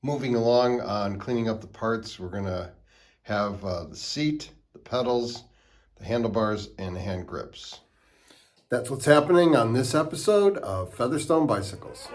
Moving along on cleaning up the parts, we're going to have the seat, the pedals, the handlebars, and the hand grips. That's what's happening on this episode of Featherstone Bicycles.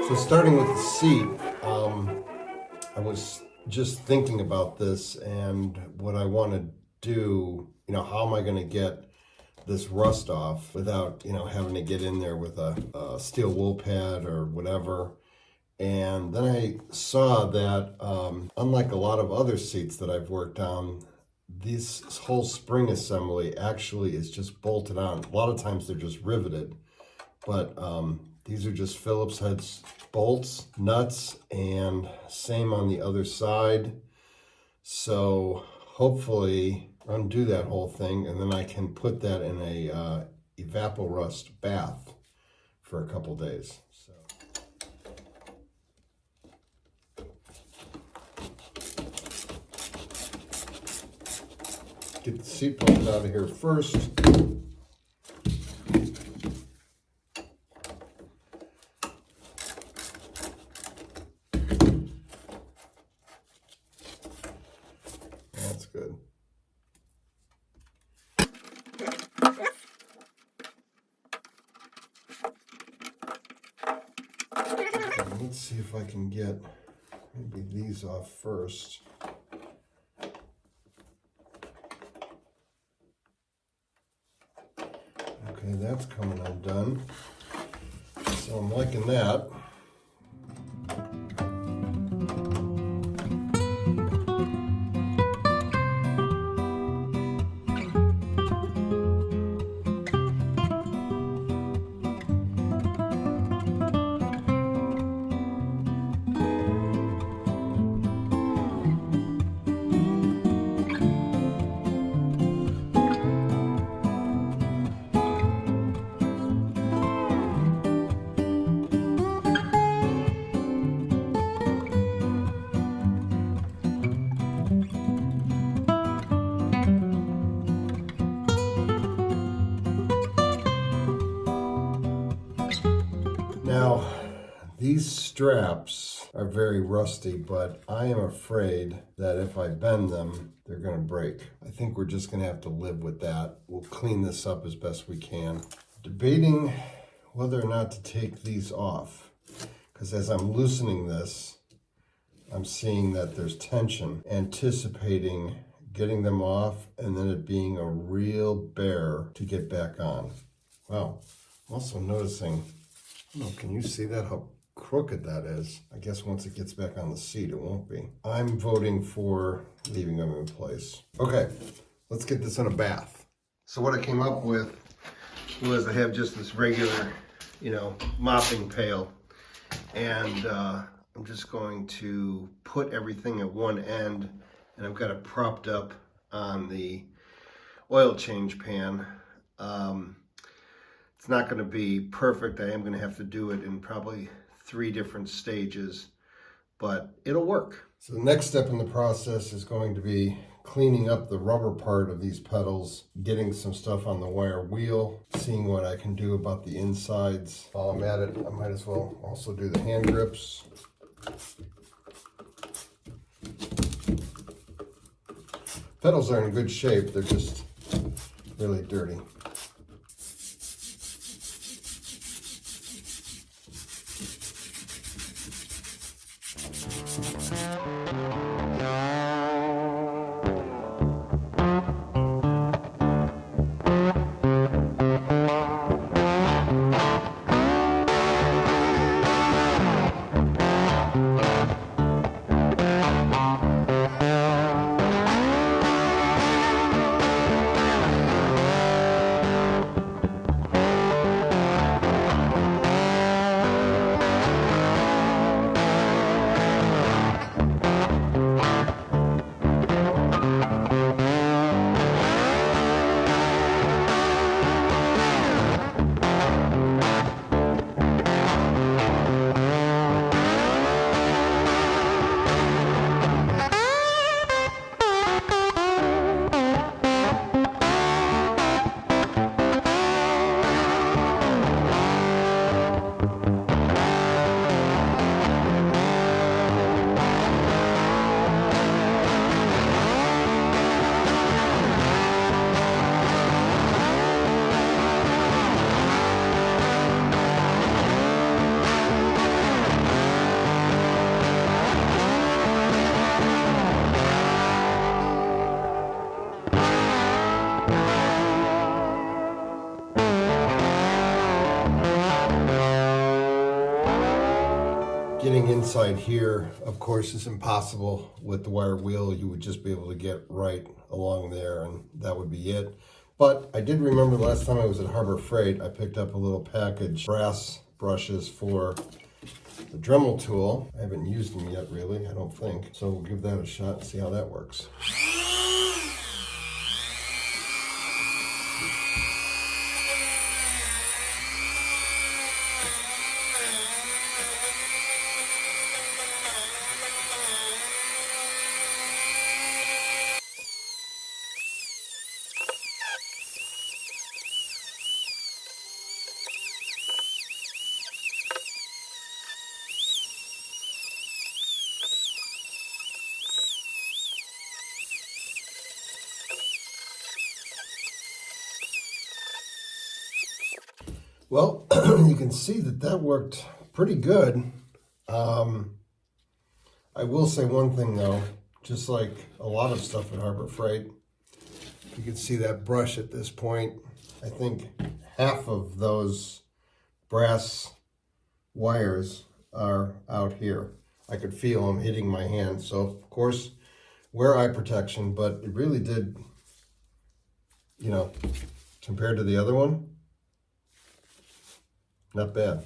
So starting with the seat, I was just thinking about this and what I want to do, how am I going to get this rust off without, having to get in there with a steel wool pad or whatever. And then I saw that unlike a lot of other seats that I've worked on, this whole spring assembly actually is just bolted on. A lot of times they're just riveted, but these are just Phillips head bolts, nuts, and same on the other side. So hopefully undo that whole thing, and then I can put that in a Evap-O-Rust bath for a couple days. So. Get the seat bolts out of here first. That's good. Let's see if I can get maybe these off first. Okay, that's coming undone. So I'm liking that. Now, these straps are very rusty, but I am afraid that if I bend them, they're going to break. I think we're just going to have to live with that. We'll clean this up as best we can. Debating whether or not to take these off, because as I'm loosening this, I'm seeing that there's tension, anticipating getting them off and then it being a real bear to get back on. Wow, I'm also noticing, can you see that, how crooked that is? I guess once it gets back on the seat, it won't be. I'm voting for leaving them in place. Okay, let's get this in a bath. So what I came up with was I have just this regular, mopping pail. And I'm just going to put everything at one end, and I've got it propped up on the oil change pan. It's not going to be perfect. I am going to have to do it in probably 3 different stages, but it'll work. So the next step in the process is going to be cleaning up the rubber part of these pedals, getting some stuff on the wire wheel, seeing what I can do about the insides. While I'm at it, I might as well also do the hand grips. Pedals are in good shape, they're just really dirty. downside here, of course, is impossible with the wire wheel. You would just be able to get right along there and that would be it. But I did remember the last time I was at Harbor Freight, I picked up a little package, brass brushes for the Dremel tool. I haven't used them yet, really, I don't think. So we'll give that a shot and see how that works. Well, you can see that that worked pretty good. I will say one thing though, just like a lot of stuff at Harbor Freight, you can see that brush at this point. I think half of those brass wires are out here. I could feel them hitting my hand. So of course, wear eye protection, but it really did, you know, compared to the other one, not bad.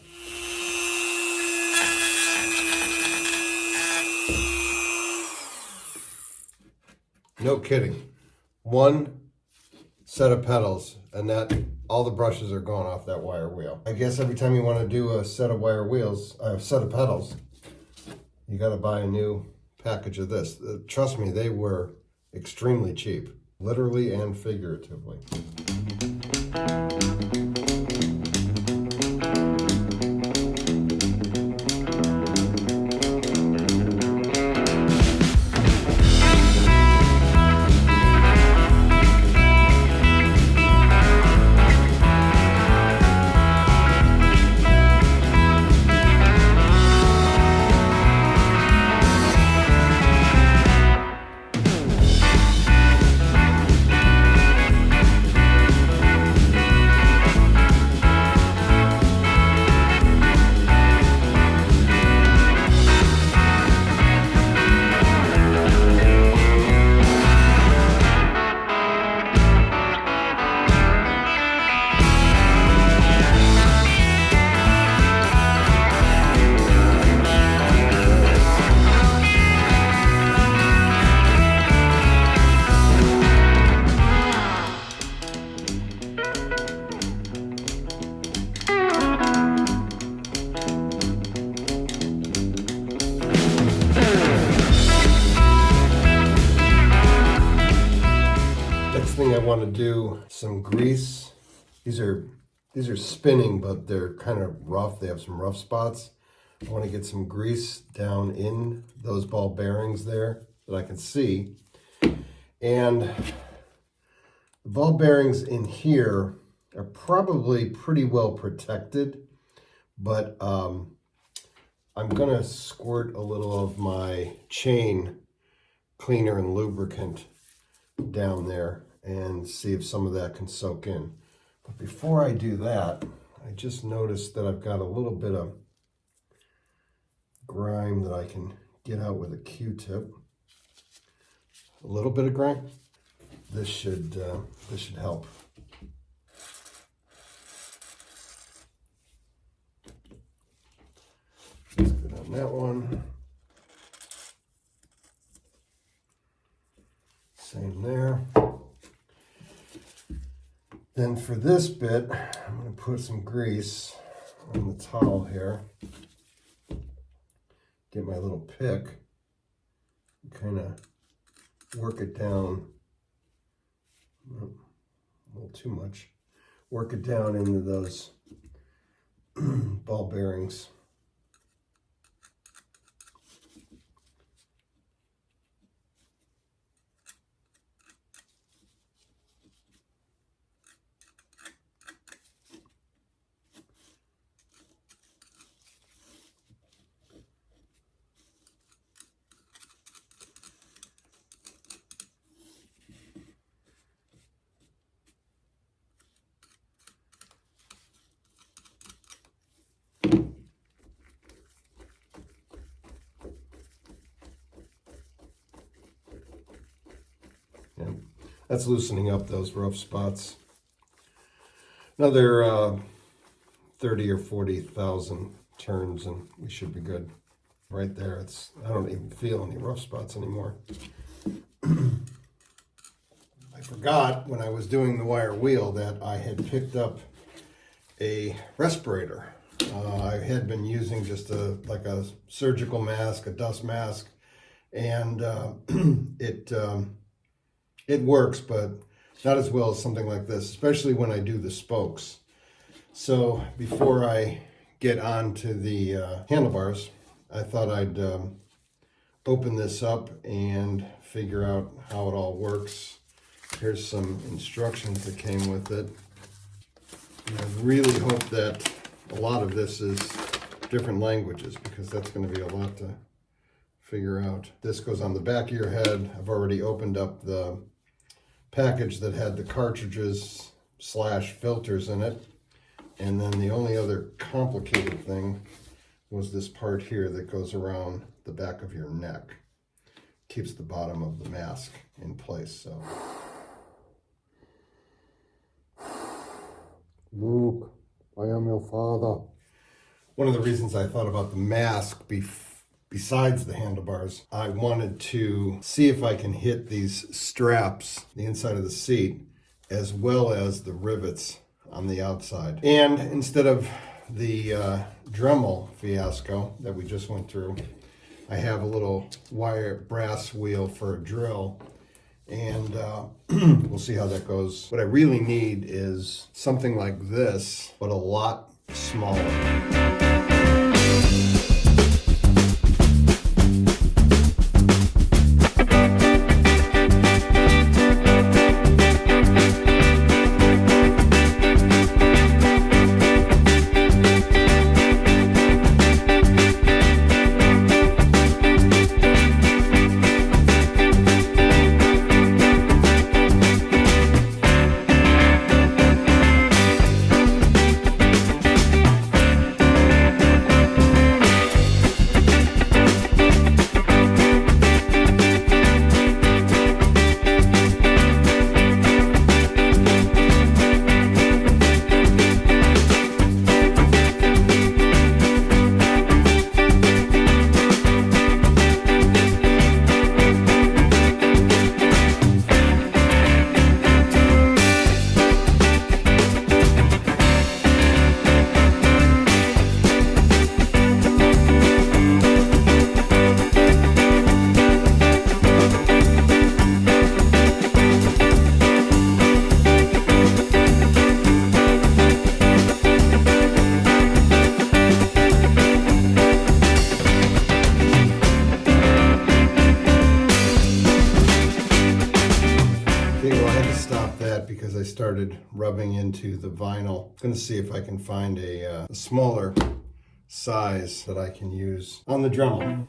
No kidding. One set of pedals and that all the brushes are gone off that wire wheel. I guess every time you want to do a set of wire wheels, a set of pedals, you got to buy a new package of this. Trust me, they were extremely cheap, literally and figuratively. I want to do some grease. These are spinning, but they're kind of rough. They have some rough spots. I want to get some grease down in those ball bearings there that I can see. And the ball bearings in here are probably pretty well protected, but I'm going to squirt a little of my chain cleaner and lubricant down there and see if some of that can soak in. But before I do that, I just noticed that I've got a little bit of grime that I can get out with a Q-tip. A little bit of grime. This should help. Let's go down that one. Same there. Then for this bit, I'm going to put some grease on the towel here. Get my little pick, kind of work it down, a little too much, work it down into those ball bearings. That's loosening up those rough spots. Another 30 or 40,000 turns and we should be good. Right there, I don't even feel any rough spots anymore. I forgot when I was doing the wire wheel that I had picked up a respirator. I had been using just like a surgical mask, a dust mask, and it works, but not as well as something like this, especially when I do the spokes. So before I get on to the handlebars, I thought I'd open this up and figure out how it all works. Here's some instructions that came with it. And I really hope that a lot of this is different languages, because that's going to be a lot to figure out. This goes on the back of your head. I've already opened up the package that had the cartridges / filters in it. And then the only other complicated thing was this part here that goes around the back of your neck. Keeps the bottom of the mask in place. So, Luke, I am your father. One of the reasons I thought about the mask besides the handlebars, I wanted to see if I can hit these straps, the inside of the seat, as well as the rivets on the outside. And instead of the Dremel fiasco that we just went through, I have a little brass wheel for a drill, and we'll see how that goes. What I really need is something like this, but a lot smaller. Because I started rubbing into the vinyl. I'm going to see if I can find a smaller size that I can use on the Dremel.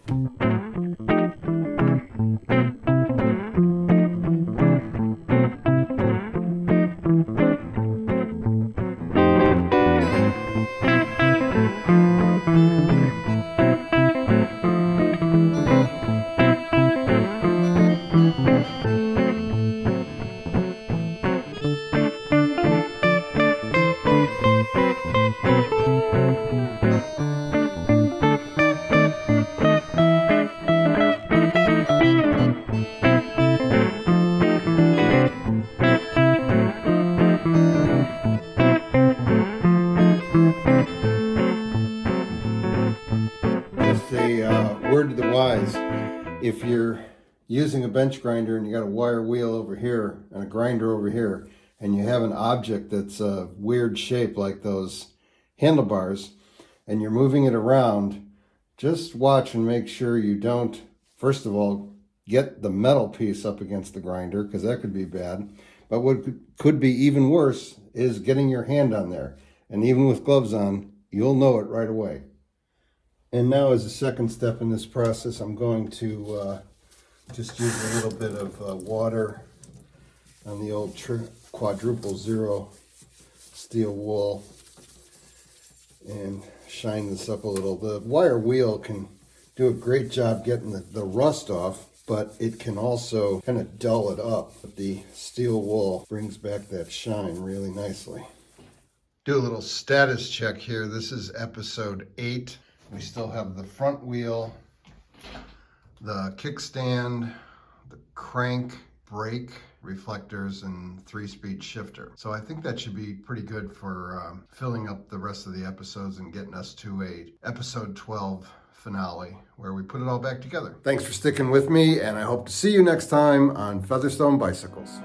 Word to the wise, if you're using a bench grinder and you got a wire wheel over here and a grinder over here, and you have an object that's a weird shape like those handlebars, and you're moving it around, just watch and make sure you don't, first of all, get the metal piece up against the grinder, because that could be bad. But what could be even worse is getting your hand on there. And even with gloves on, you'll know it right away. And now, as a second step in this process, I'm going to just use a little bit of water on the old quadruple zero steel wool and shine this up a little. The wire wheel can do a great job getting the rust off, but it can also kind of dull it up. But the steel wool brings back that shine really nicely. Do a little status check here. This is episode 8. We still have the front wheel, the kickstand, the crank, brake, reflectors, and 3-speed shifter. So I think that should be pretty good for filling up the rest of the episodes and getting us to a episode 12 finale where we put it all back together. Thanks for sticking with me, and I hope to see you next time on Featherstone Bicycles.